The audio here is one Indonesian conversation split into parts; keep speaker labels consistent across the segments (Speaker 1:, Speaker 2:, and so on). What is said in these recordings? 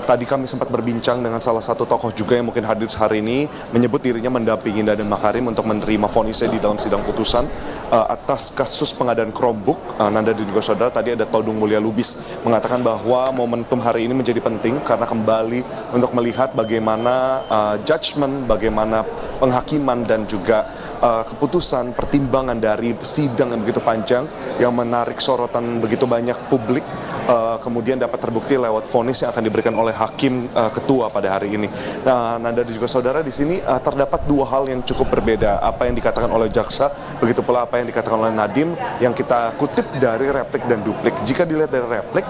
Speaker 1: Tadi kami sempat berbincang dengan salah satu tokoh juga yang mungkin hadir hari ini, menyebut dirinya mendampingi Nadiem Makarim untuk menerima vonisnya di dalam sidang putusan atas kasus pengadaan Chromebook. Nanda dan juga saudara, tadi ada Todung Mulya Lubis mengatakan bahwa momentum hari ini menjadi penting karena kembali untuk melihat bagaimana judgement, bagaimana penghakiman dan juga keputusan pertimbangan dari sidang yang begitu panjang yang menarik sorotan begitu banyak publik, kemudian dapat terbukti lewat vonis yang akan diberikan oleh hakim ketua pada hari ini. Nah, Nanda dan juga saudara, di sini terdapat dua hal yang cukup berbeda. Apa yang dikatakan oleh jaksa, begitu pula apa yang dikatakan oleh Nadiem yang kita kutip dari replik dan duplik. Jika dilihat dari replik,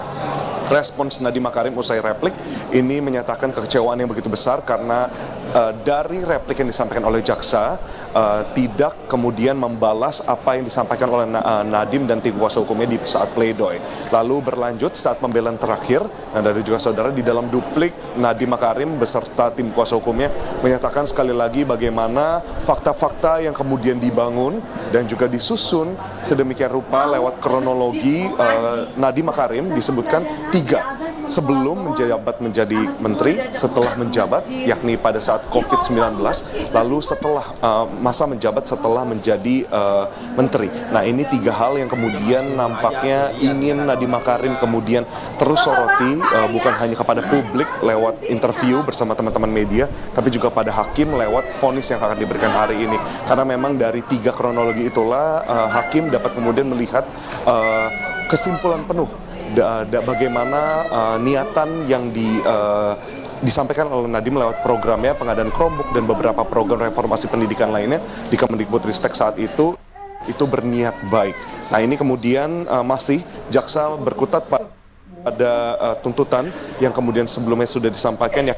Speaker 1: respons Nadiem Makarim usai replik ini menyatakan kekecewaan yang begitu besar karena dari replik yang disampaikan oleh jaksa tidak kemudian membalas apa yang disampaikan oleh Nadiem dan tim kuasa hukumnya di saat pledoi. Lalu berlanjut saat pembelaan terakhir, dan dari juga saudara di dalam duplik Nadiem Makarim beserta tim kuasa hukumnya menyatakan sekali lagi bagaimana fakta-fakta yang kemudian dibangun dan juga disusun sedemikian rupa lewat kronologi. Nadiem Makarim disebutkan 3 sebelum menjabat menjadi menteri, setelah menjabat yakni pada saat COVID-19, lalu setelah masa menjabat setelah menjadi menteri. Nah, ini 3 hal yang kemudian nampaknya ingin Nadiem Makarim kemudian terus soroti, bukan hanya kepada publik lewat interview bersama teman-teman media, tapi juga pada hakim lewat vonis yang akan diberikan hari ini. Karena memang dari 3 kronologi itulah hakim dapat kemudian melihat kesimpulan penuh bagaimana niatan yang disampaikan oleh Nadiem lewat programnya pengadaan Chromebook dan beberapa program reformasi pendidikan lainnya di Kemendikbudristek saat itu berniat baik. Nah, ini kemudian masih jaksa berkutat pada tuntutan yang kemudian sebelumnya sudah disampaikan,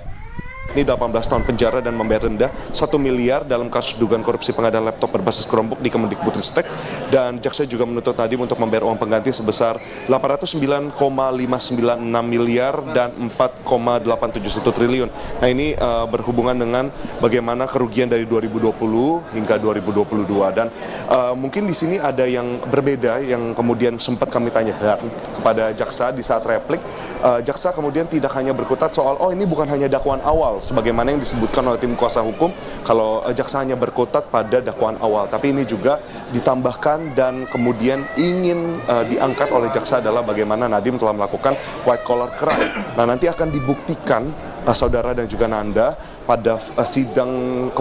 Speaker 1: ini 18 tahun penjara dan membayar denda 1 miliar dalam kasus dugaan korupsi pengadaan laptop berbasis Chromebook di Kemendikbudristek, dan jaksa juga menuntut Nadiem untuk membayar uang pengganti sebesar 809,596 miliar dan 4,871 triliun. Nah, ini berhubungan dengan bagaimana kerugian dari 2020 hingga 2022, dan mungkin di sini ada yang berbeda yang kemudian sempat kami tanyakan kepada jaksa di saat replik. Jaksa kemudian tidak hanya berkutat soal ini bukan hanya dakwaan awal sebagaimana yang disebutkan oleh tim kuasa hukum, kalau jaksa hanya berkutat pada dakwaan awal, tapi ini juga ditambahkan dan kemudian ingin diangkat oleh jaksa adalah bagaimana Nadiem telah melakukan white collar crime. Nah, nanti akan dibuktikan saudara dan juga Nanda pada sidang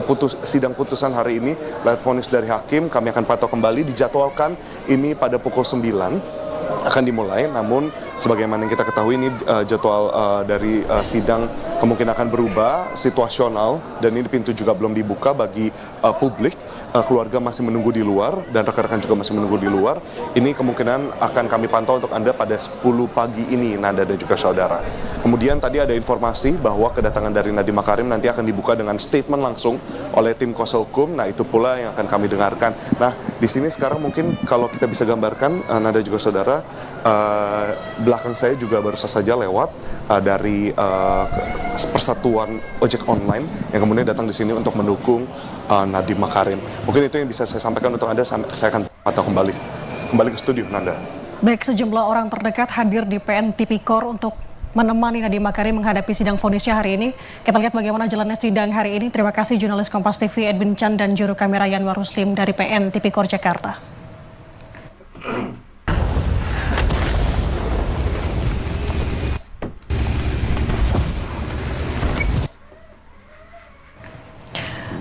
Speaker 1: putusan hari ini lewat vonis dari hakim. Kami akan pantau kembali, dijadwalkan ini pada pukul 9 akan dimulai, namun sebagaimana yang kita ketahui ini jadwal dari sidang kemungkinan akan berubah situasional, dan ini pintu juga belum dibuka bagi publik. Keluarga masih menunggu di luar dan rekan-rekan juga masih menunggu di luar. Ini kemungkinan akan kami pantau untuk Anda pada 10 pagi ini, Nanda dan juga saudara. Kemudian tadi ada informasi bahwa kedatangan dari Nadiem Makarim nanti akan dibuka dengan statement langsung oleh tim kuasa hukum. Nah, itu pula yang akan kami dengarkan. Nah, di sini sekarang mungkin kalau kita bisa gambarkan, Nanda juga saudara, belakang saya juga baru saja lewat dari Persatuan Ojek Online yang kemudian datang di sini untuk mendukung Nadiem Makarim. Mungkin itu yang bisa saya sampaikan untuk Anda. Saya akan pantau kembali ke studio, Nanda.
Speaker 2: Baik, sejumlah orang terdekat hadir di PN Tipikor untuk menemani Nadiem Makarim menghadapi sidang vonisnya hari ini. Kita lihat bagaimana jalannya sidang hari ini. Terima kasih jurnalis Kompas TV Edwin Chan dan juru kamera Yanwar Ruslim dari PN Tipikor Jakarta.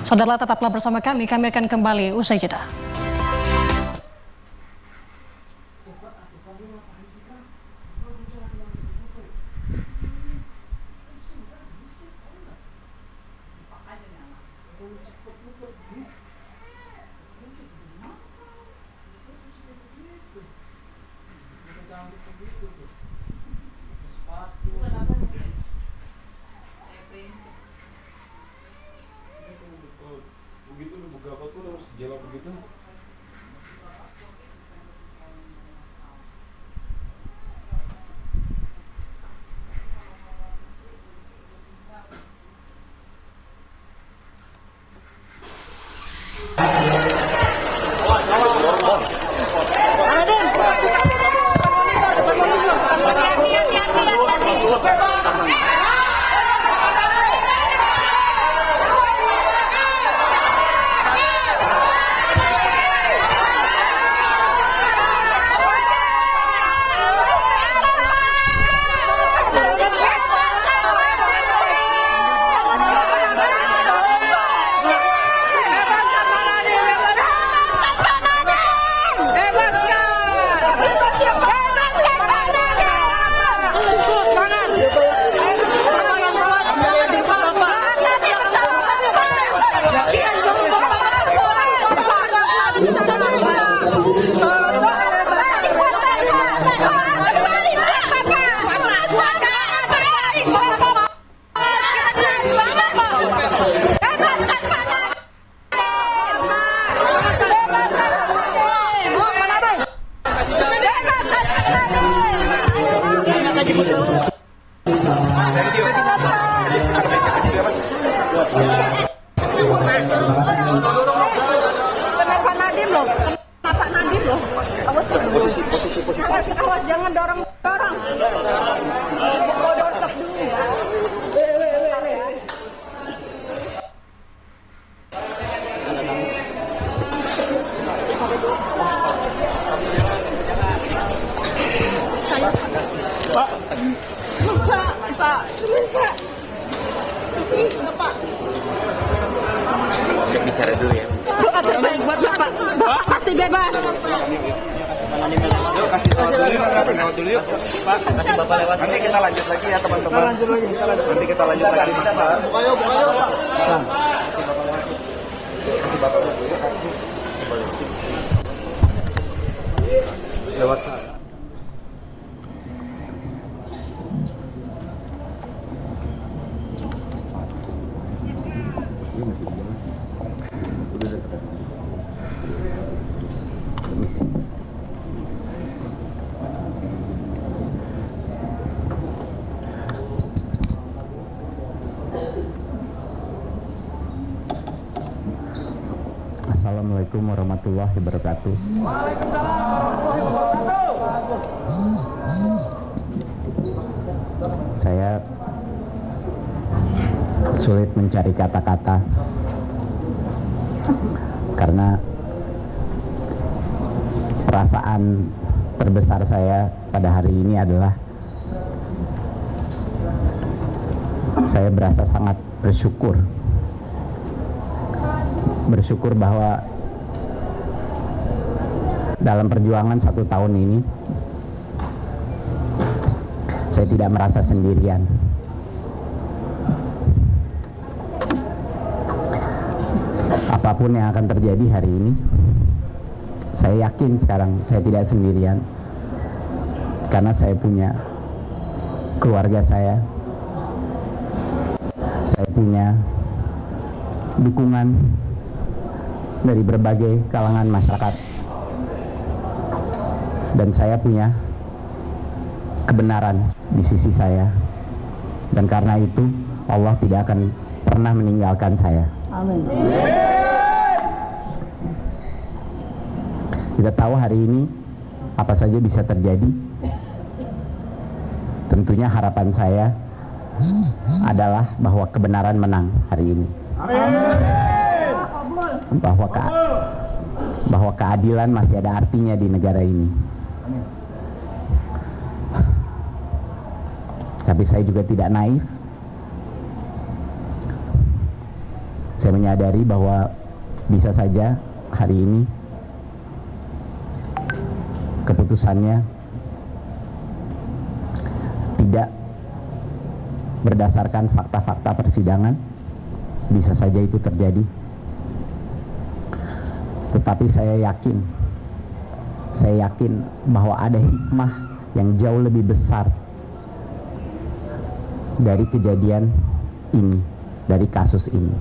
Speaker 2: Saudara, tetaplah bersama kami akan kembali usai jeda.
Speaker 3: Begitu lu buka apa tuh harus jalan begitu.
Speaker 4: Ada. Kenapa Nadiem loh? Kenapa Nadiem loh? Awas, posisi. Awas, jangan dorong. Stop dulu ya. Pak.
Speaker 5: Saya bicara dulu ya.
Speaker 4: Doa terbaik buat Bapak. Bapak pasti bebas.
Speaker 6: Yuk kasih lewat dulu yuk. Pak, kasih Bapak lewat. Nanti kita lanjut lagi ya teman-teman. Nanti kita lanjut lagi. Buka yuk. Kasih Bapak lewat dulu. Kasih. Lewat sana.
Speaker 7: Assalamualaikum warahmatullahi wabarakatuh. Saya sulit mencari kata-kata karena perasaan terbesar saya pada hari ini adalah saya berasa sangat bersyukur bahwa dalam perjuangan 1 tahun ini saya tidak merasa sendirian. Apapun yang akan terjadi hari ini, saya yakin sekarang saya tidak sendirian karena saya punya keluarga saya punya dukungan dari berbagai kalangan masyarakat, dan saya punya kebenaran di sisi saya, dan karena itu Allah tidak akan pernah meninggalkan saya. Amin. Kita tahu hari ini apa saja bisa terjadi. Tentunya harapan saya adalah bahwa kebenaran menang hari ini. Bahwa keadilan masih ada artinya di negara ini. Tapi saya juga tidak naif. Saya menyadari bahwa bisa saja hari ini keputusannya tidak berdasarkan fakta-fakta persidangan. Bisa saja itu terjadi. Tetapi saya yakin bahwa ada hikmah yang jauh lebih besar dari kejadian ini, dari kasus ini.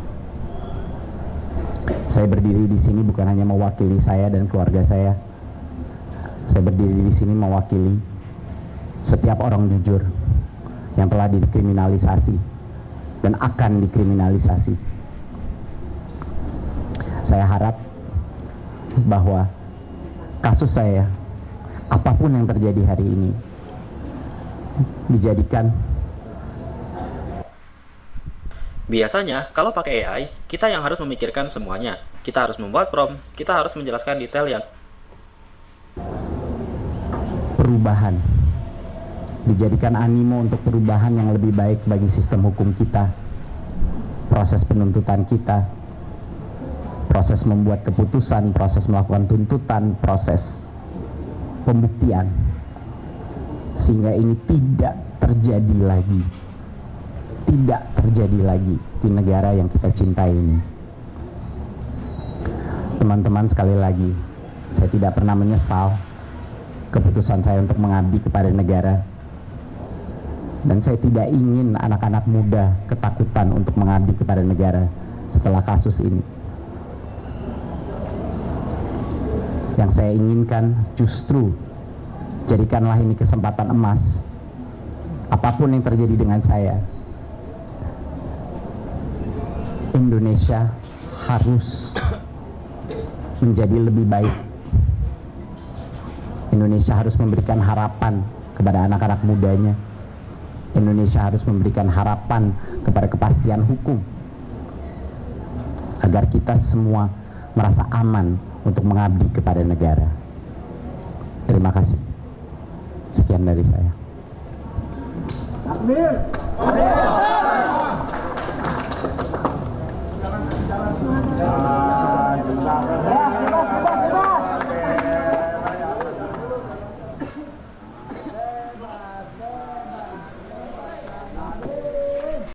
Speaker 7: Saya berdiri di sini bukan hanya mewakili saya dan keluarga saya. Saya berdiri di sini mewakili setiap orang jujur yang telah dikriminalisasi dan akan dikriminalisasi. Saya harap bahwa kasus saya, apapun yang terjadi hari ini, dijadikan.
Speaker 5: Biasanya, kalau pakai AI, kita yang harus memikirkan semuanya. Kita harus membuat prompt, kita harus menjelaskan detail yang
Speaker 7: perubahan, dijadikan animo untuk perubahan yang lebih baik bagi sistem hukum kita, proses penuntutan kita, proses membuat keputusan, proses melakukan tuntutan, proses pembuktian, sehingga ini tidak terjadi lagi di negara yang kita cintai ini. Teman-teman, sekali lagi, saya tidak pernah menyesal keputusan saya untuk mengabdi kepada negara, dan saya tidak ingin anak-anak muda ketakutan untuk mengabdi kepada negara setelah kasus ini. Yang saya inginkan justru jadikanlah ini kesempatan emas apapun yang terjadi dengan saya, Indonesia harus menjadi lebih baik. Indonesia harus memberikan harapan kepada anak-anak mudanya. Indonesia harus memberikan harapan kepada kepastian hukum agar kita semua merasa aman untuk mengabdi kepada negara. Terima kasih. Sekian dari saya.
Speaker 6: Amin.